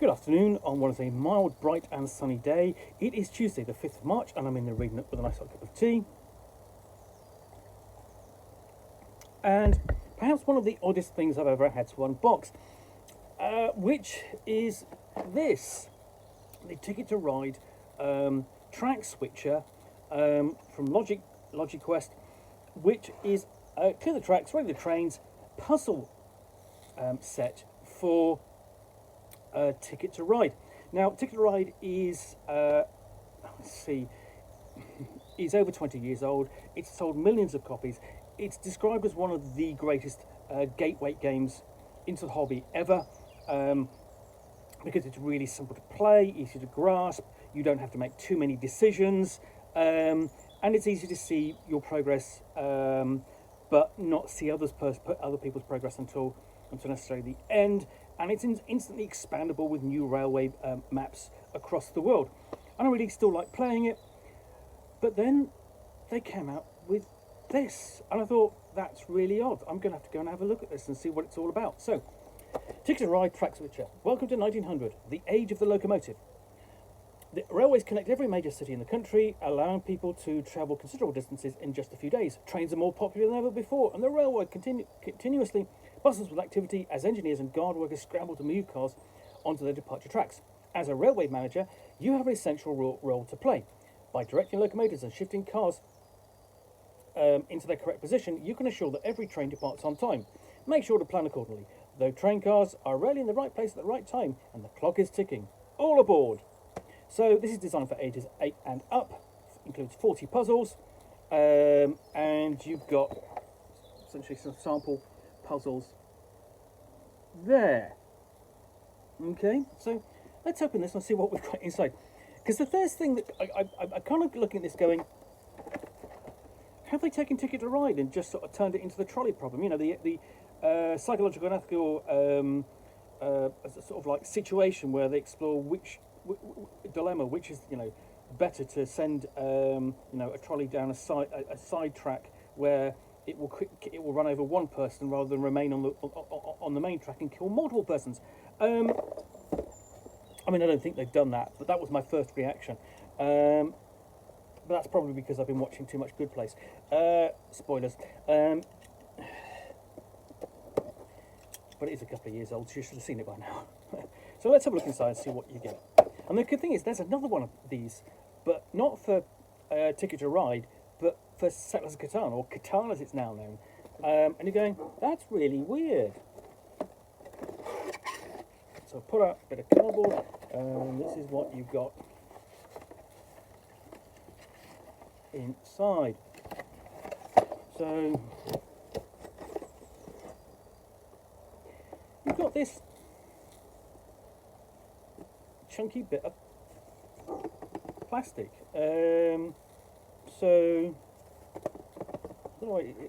Good afternoon on what is a mild, bright and sunny day. It is Tuesday the 5th of March and I'm in the reading Nook with a nice hot cup of tea. And perhaps one of the oddest things I've ever had to unbox, which is this. The Ticket to Ride track switcher from Logic Quest, which is Clear the Tracks, Ready the Trains puzzle set for Ticket to Ride. Now, Ticket to Ride is, is over 20 years old. It's sold millions of copies. It's described as one of the greatest gateway games into the hobby ever, because it's really simple to play, easy to grasp. You don't have to make too many decisions, and it's easy to see your progress, but not see other people's progress until necessarily the end. And it's instantly expandable with new railway maps across the world. And I really still like playing it. But then they came out with this, and I thought, that's really odd. I'm going to have to go and have a look at this and see what it's all about. So, Ticket to Ride track switcher. Welcome to 1900, the age of the locomotive. The railways connect every major city in the country, allowing people to travel considerable distances in just a few days. Trains are more popular than ever before, and the railway continuously bustles with activity as engineers and guard workers scramble to move cars onto their departure tracks. As a railway manager, you have an essential role to play. By directing locomotives and shifting cars into their correct position, you can assure that every train departs on time. Make sure to plan accordingly, though train cars are rarely in the right place at the right time, and the clock is ticking. All aboard! So this is designed for ages 8 and up, includes 40 puzzles, and you've got essentially some sample puzzles there. Okay, so let's open this and see what we've got inside. Because the first thing that I'm kind of looking at this going, have they taken Ticket to Ride and just sort of turned it into the trolley problem? You know, the psychological and ethical sort of like situation where they explore which dilemma, which is, you know, better to send you know, a trolley down a side track where it will run over one person rather than remain on the main track and kill multiple persons. I mean, I don't think they've done that, but that was my first reaction. But that's probably because I've been watching too much Good Place. Spoilers. But it is a couple of years old, so you should have seen it by now. So let's have a look inside and see what you get. And the good thing is, there's another one of these, but not for Ticket to Ride, but for Settlers of Catan, or Catan as it's now known. And you're going, that's really weird. So pull out a bit of cardboard, and this is what you've got inside. So you've got this chunky bit of plastic. So,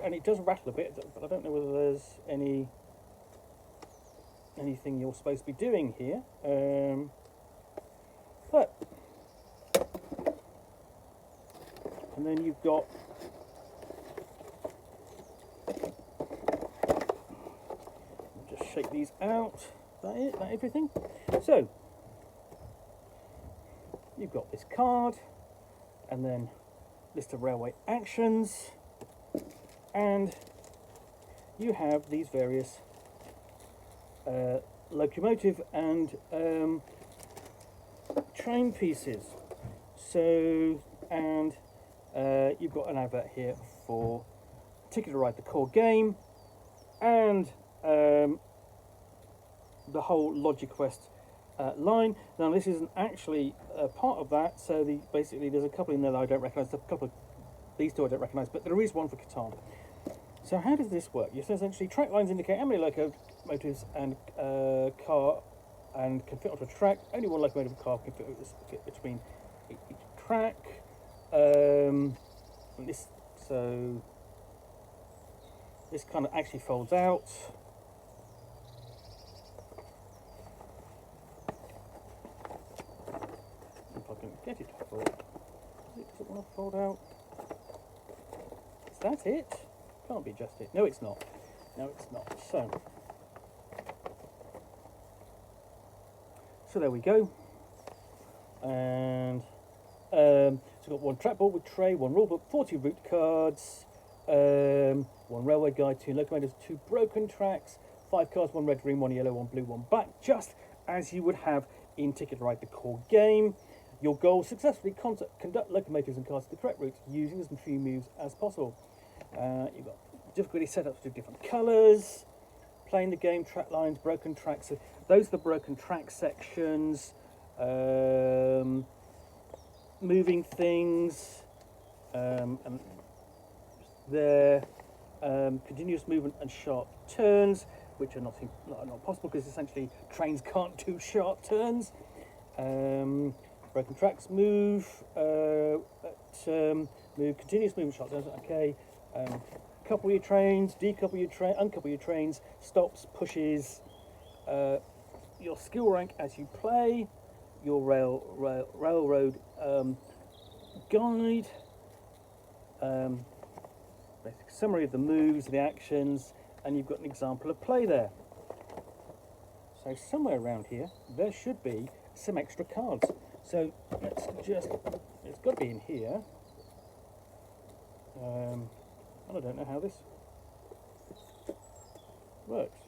and it does rattle a bit, but I don't know whether there's anything you're supposed to be doing here. But, and then you've got just shake these out. Is that it? That everything? So you've got this card, and then list of railway actions, and you have these various locomotive and train pieces. So, and you've got an advert here for Ticket to Ride, the core game, and the whole Logic Quest line. Now, this isn't actually part of that, so basically there's a couple in there that I don't recognise. A couple of these two I don't recognise, but there is one for Catan. So how does this work? Yes, essentially track lines indicate how many locomotives and car and can fit onto a track. Only one locomotive and car can fit between each track. This kind of actually folds out. If I can get it to fold. Does it want to fold out? Is that it? Can't be just it. No, it's not. So So there we go. And so we've got one trackball with tray, one rulebook, 40 route cards, one railway guide, 2 locomotives, 2 broken tracks, 5 cards, 1 red, green, 1 yellow, 1 blue, 1 black, just as you would have in Ticket Ride, the core game. Your goal: successfully conduct locomotives and cars to the correct route using as few moves as possible. You've got difficulty setups to different colours, playing the game, track lines, broken tracks. So those are the broken track sections. Moving things, and there, continuous movement and sharp turns, which are not possible because essentially trains can't do sharp turns. Broken tracks, move, continuous movement, sharp turns. Okay. Couple your trains, decouple your train, uncouple your trains, stops, pushes. Your skill rank as you play, your railroad guide, basic summary of the moves, the actions, and you've got an example of play there. So somewhere around here there should be some extra cards. So it's got to be in here. And I don't know how this works.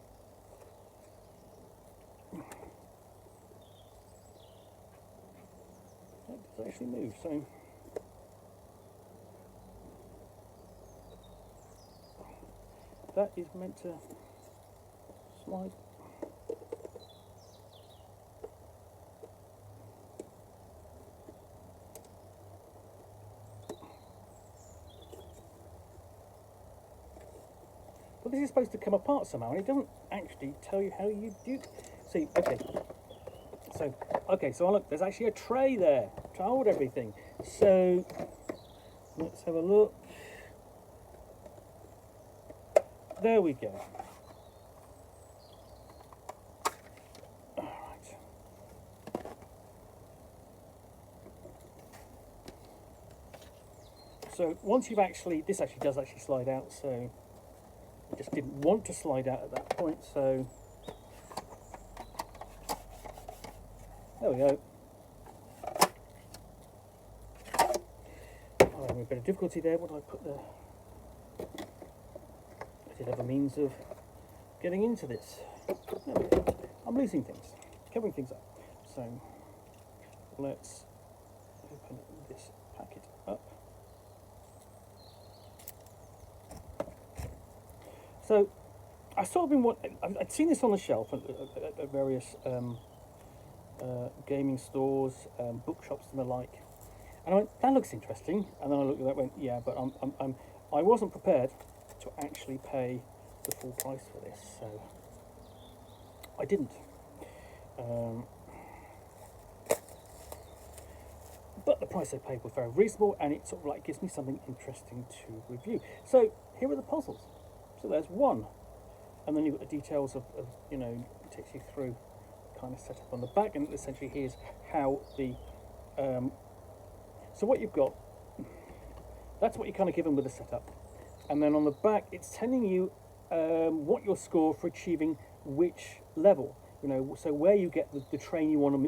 It does actually move, so that is meant to slide. But this is supposed to come apart somehow, and it doesn't actually tell you how you do. See, okay, so look, there's actually a tray there to hold everything. So let's have a look. There we go. All right. So once you've this actually does slide out, so I just didn't want to slide out at that point, so there we go. I'm having a bit of difficulty there. What do I put there? I did have a means of getting into this. There we go. I'm losing things, covering things up. So let's open this packet up. So I sort of been I'd seen this on the shelf at various gaming stores, bookshops and the like, and I went, that looks interesting. And then I looked at that and went, yeah, but I wasn't prepared to actually pay the full price for this, so I didn't. But the price I paid was very reasonable, and it sort of like gives me something interesting to review. So here are the puzzles. So there's one, and then you've got the details of it takes you through kind of setup on the back, and essentially here's how the so what you've got, that's what you're kind of given with the setup, and then on the back it's telling you what your score for achieving which level, so where you get the train you want to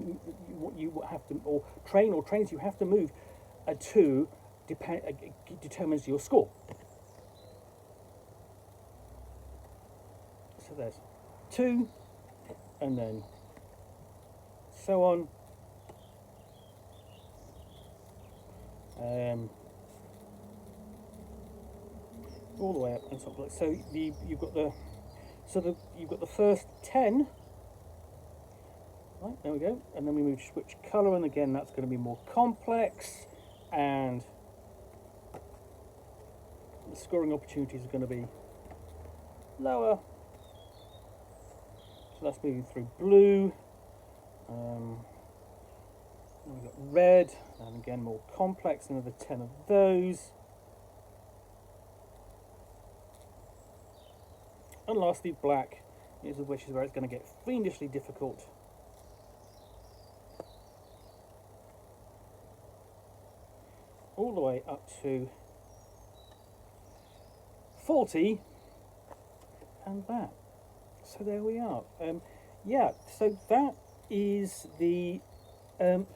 what you have to, or trains you have to move to determines your score. So there's 2, and then so on. All the way up and something like so. You've got the first 10. Right, there we go, and then we switch colour, and again that's going to be more complex, and the scoring opportunities are going to be lower. So that's moving through blue. Then we've got red, and again more complex, another 10 of those. And lastly black, which is where it's going to get fiendishly difficult. All the way up to 40, and that. So there we are. Yeah, so that is the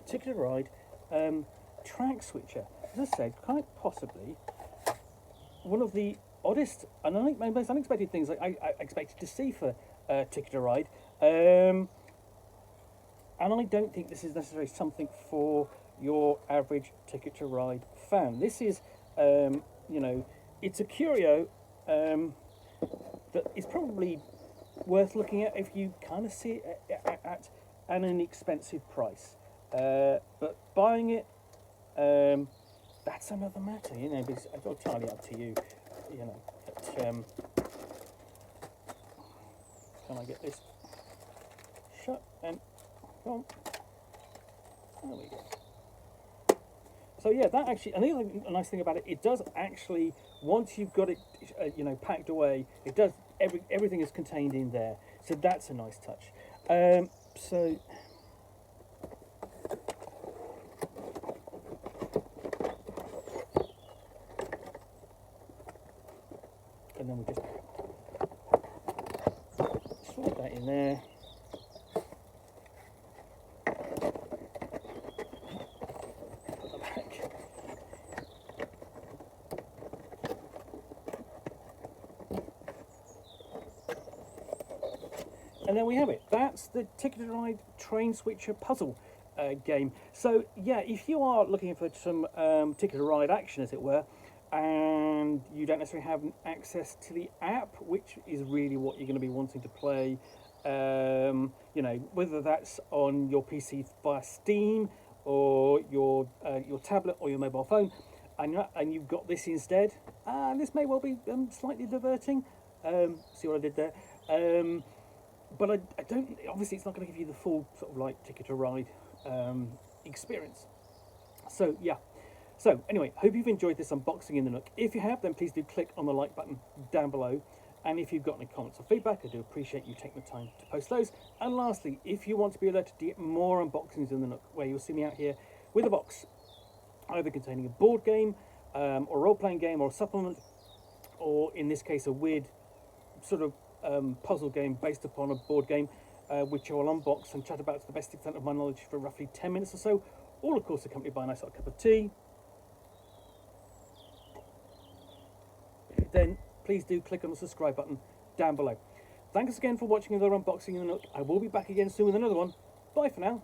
Ticket to Ride track switcher. As I said, quite possibly one of the oddest and most unexpected things I expected to see for Ticket to Ride. And I don't think this is necessarily something for your average Ticket to Ride fan. This is, it's a curio that is probably worth looking at if you kind of see it at an inexpensive price. But buying it, that's another matter, because it's entirely up to you, But, can I get this shut and on? There we go. So yeah, that actually, and the other nice thing about it, it does actually, once you've got it, packed away, it does, everything is contained in there. So that's a nice touch. So, and then we just slide that in there. Put that back. And then we have it. That's the Ticket to Ride train switcher puzzle game. So yeah, if you are looking for some Ticket to Ride action, as it were, and you don't necessarily have access to the app, which is really what you're going to be wanting to play, whether that's on your PC via Steam or your tablet or your mobile phone, and you've got this instead, this may well be slightly diverting. See what I did there? But I don't. Obviously, it's not going to give you the full sort of like Ticket to Ride experience. So yeah. So anyway, hope you've enjoyed this unboxing in the Nook. If you have, then please do click on the like button down below. And if you've got any comments or feedback, I do appreciate you taking the time to post those. And lastly, if you want to be alerted to get more unboxings in the Nook, where you'll see me out here with a box, either containing a board game, or role-playing game, or a supplement, or in this case, a weird sort of puzzle game based upon a board game, which I will unbox and chat about to the best extent of my knowledge for roughly 10 minutes or so, all of course accompanied by a nice hot cup of tea. Then please do click on the subscribe button down below. Thanks again for watching another unboxing in the Nook. I will be back again soon with another one. Bye for now.